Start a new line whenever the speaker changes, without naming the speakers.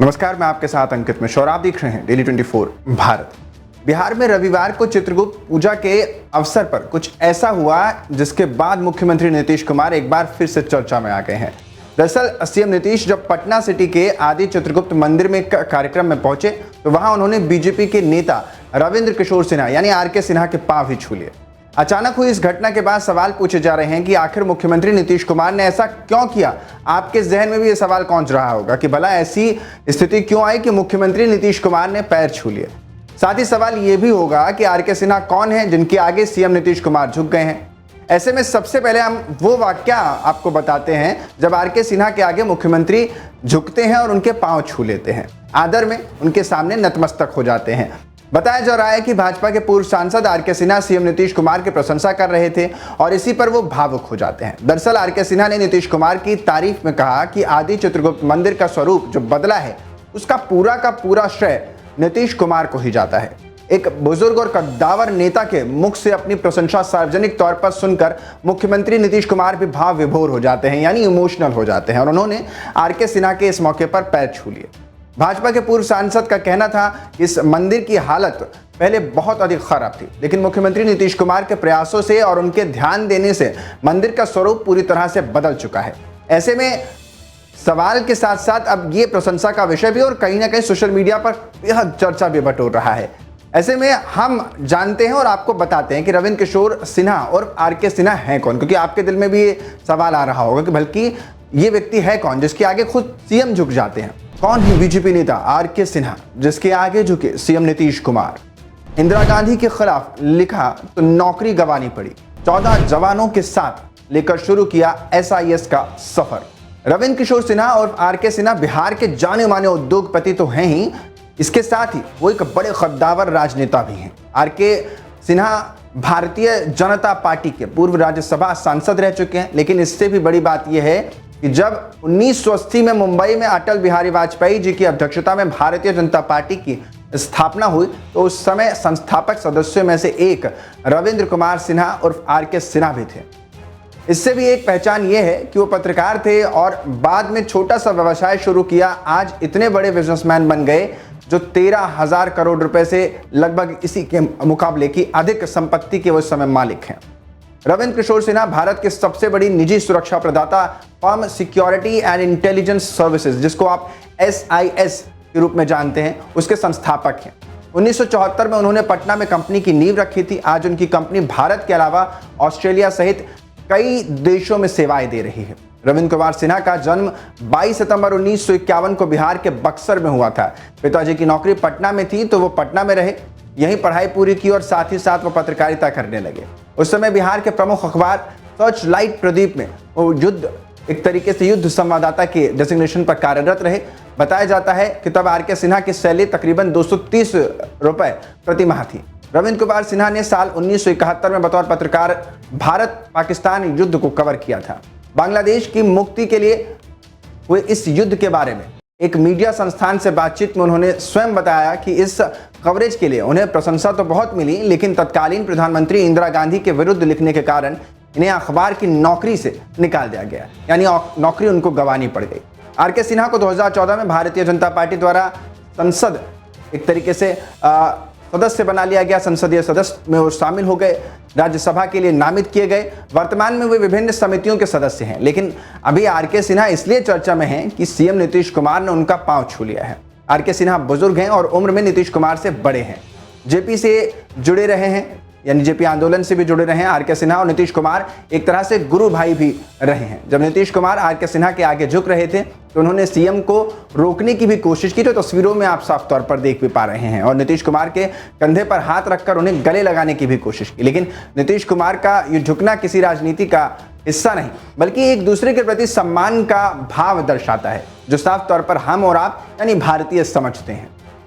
नमस्कार, मैं आपके साथ अंकित मिश्रा और आप देख रहे हैं डेली 24 भारत। बिहार में रविवार को चित्रगुप्त पूजा के अवसर पर कुछ ऐसा हुआ जिसके बाद मुख्यमंत्री नीतीश कुमार एक बार फिर से चर्चा में आ गए हैं। दरअसल सीएम नीतीश जब पटना सिटी के आदि चित्रगुप्त मंदिर में एक कार्यक्रम में पहुंचे तो वहां उन्होंने बीजेपी के नेता रविंद्र किशोर सिन्हा यानी आर.के. सिन्हा के पांव ही छू लिए। अचानक हुई इस घटना के बाद सवाल पूछे जा रहे हैं कि आखिर मुख्यमंत्री नीतीश कुमार ने ऐसा क्यों किया। आपके जहन में भी ये सवाल पहुंच रहा होगा कि भला ऐसी स्थिति क्यों आई कि मुख्यमंत्री नीतीश कुमार ने पैर छू लिए। साथ ही सवाल ये भी होगा कि आर.के. सिन्हा कौन है जिनके आगे सीएम नीतीश कुमार झुक गए हैं। ऐसे में सबसे पहले हम वो वाकया आपको बताते हैं जब आर.के. सिन्हा के आगे मुख्यमंत्री झुकते हैं और उनके पांव छू लेते हैं, आदर में उनके सामने नतमस्तक हो जाते हैं। बताया जा रहा है कि भाजपा के पूर्व सांसद आर.के. सिन्हा सीएम नीतीश कुमार की प्रशंसा कर रहे थे और इसी पर वो भावुक हो जाते हैं। दरअसल आर.के. सिन्हा ने नीतीश कुमार की तारीफ में कहा कि आदि चित्रगुप्त मंदिर का स्वरूप जो बदला है उसका पूरा का पूरा श्रेय नीतीश कुमार को ही जाता है। एक बुजुर्ग और कद्दावर नेता के मुख से अपनी प्रशंसा सार्वजनिक तौर पर सुनकर मुख्यमंत्री नीतीश कुमार भी भाव विभोर हो जाते हैं, यानी इमोशनल हो जाते हैं और उन्होंने आर.के. सिन्हा के इस मौके पर पैर छू लिए। भाजपा के पूर्व सांसद का कहना था कि इस मंदिर की हालत पहले बहुत अधिक खराब थी, लेकिन मुख्यमंत्री नीतीश कुमार के प्रयासों से और उनके ध्यान देने से मंदिर का स्वरूप पूरी तरह से बदल चुका है। ऐसे में सवाल के साथ साथ अब ये प्रशंसा का विषय भी और कहीं ना कहीं सोशल मीडिया पर बेहद चर्चा भी बटोर रहा है। ऐसे में हम जानते हैं और आपको बताते हैं कि रविंद्र किशोर सिन्हा और आर.के. सिन्हा हैं कौन, क्योंकि आपके दिल में भी ये सवाल आ रहा होगा कि बल्कि ये व्यक्ति है कौन जिसके आगे खुद सीएम झुक जाते हैं। कौन है बीजेपी नेता आर.के. सिन्हा जिसके आगे झुके सीएम नीतीश कुमार। इंदिरा गांधी के खिलाफ लिखा तो नौकरी गंवानी पड़ी, 14 जवानों के साथ लेकर शुरू किया एसआईएस का सफर। रविंद्र किशोर सिन्हा और आर.के. सिन्हा बिहार के जाने माने उद्योगपति तो हैं ही, इसके साथ ही वो एक बड़े कद्दावर राजनेता भी हैं। आर.के. सिन्हा भारतीय जनता पार्टी के पूर्व राज्यसभा सांसद रह चुके हैं, लेकिन इससे भी बड़ी बात यह है कि जब 1980 में मुंबई में अटल बिहारी वाजपेयी जी की अध्यक्षता में भारतीय जनता पार्टी की स्थापना हुई तो उस समय संस्थापक सदस्यों में से एक रविंद्र कुमार सिन्हा और आर.के. सिन्हा भी थे। इससे भी एक पहचान ये है कि वो पत्रकार थे और बाद में छोटा सा व्यवसाय शुरू किया। आज इतने बड़े बिजनेसमैन बन गए जो 13,000 करोड़ रुपए से लगभग इसी के मुकाबले की अधिक संपत्ति के वो समय मालिक हैं। रविंद्र किशोर सिन्हा भारत की सबसे बड़ी निजी सुरक्षा प्रदाता firm security and intelligence services, जिसको आप SIS के रूप में जानते हैं, उसके संस्थापक हैं। 1974 में उन्होंने पटना में कंपनी की नींव रखी थी। आज उनकी कंपनी भारत के अलावा ऑस्ट्रेलिया सहित कई देशों में सेवाएं दे रही है। रविंद्र कुमार सिन्हा का जन्म 22 सितंबर 1951 को बिहार के बक्सर में हुआ था। पिताजी की नौकरी पटना में थी तो वो पटना में रहे, यहीं पढ़ाई पूरी की और साथ ही साथ वो पत्रकारिता करने लगे। उस समय बिहार के प्रमुख अखबार सर्च लाइट प्रदीप में वो एक तरीके से युद्ध संवाददाता के डेजिग्नेशन पर कार्यरत रहे। बताया जाता है कि तब आर.के. सिन्हा की सैलरी तकरीबन 230 रुपए प्रति माह थी। रविंद्र कुमार सिन्हा ने साल 1971 में बतौर पत्रकार भारत पाकिस्तान युद्ध को कवर किया था। बांग्लादेश की मुक्ति के लिए हुए इस युद्ध के बारे में एक मीडिया संस्थान से बातचीत में उन्होंने स्वयं बताया कि इस कवरेज के लिए उन्हें प्रशंसा तो बहुत मिली, लेकिन तत्कालीन प्रधानमंत्री इंदिरा गांधी के विरुद्ध लिखने के कारण इन्हें अखबार की नौकरी से निकाल दिया गया, यानी नौकरी उनको गंवानी पड़ गई। आर.के. सिन्हा को 2014 में भारतीय जनता पार्टी द्वारा संसद एक तरीके से सदस्य बना लिया गया। संसदीय सदस्य में वो शामिल हो गए, राज्यसभा के लिए नामित किए गए। वर्तमान में वे विभिन्न समितियों के सदस्य हैं, लेकिन अभी आर.के. सिन्हा इसलिए चर्चा में हैं कि सीएम नीतीश कुमार ने उनका पांव छू लिया है। आर.के. सिन्हा बुजुर्ग हैं और उम्र में नीतीश कुमार से बड़े हैं। जेपी से जुड़े रहे हैं, यानी जेपी आंदोलन से भी जुड़े रहे हैं। आर.के. सिन्हा और नीतीश कुमार एक तरह से गुरु भाई भी रहे हैं। जब नीतीश कुमार आर.के. सिन्हा के आगे झुक रहे थे तो उन्होंने सीएम को रोकने की भी कोशिश की, तो तस्वीरों में आप साफ तौर पर देख भी पा रहे हैं, और नीतीश कुमार के कंधे पर हाथ रखकर उन्हें गले लगाने की भी कोशिश की। लेकिन नीतीश कुमार का ये झुकना किसी राजनीति का हिस्सा नहीं, बल्कि एक दूसरे के प्रति सम्मान का भाव दर्शाता है, जो साफ तौर पर हम और आप यानी भारतीय समझते हैं।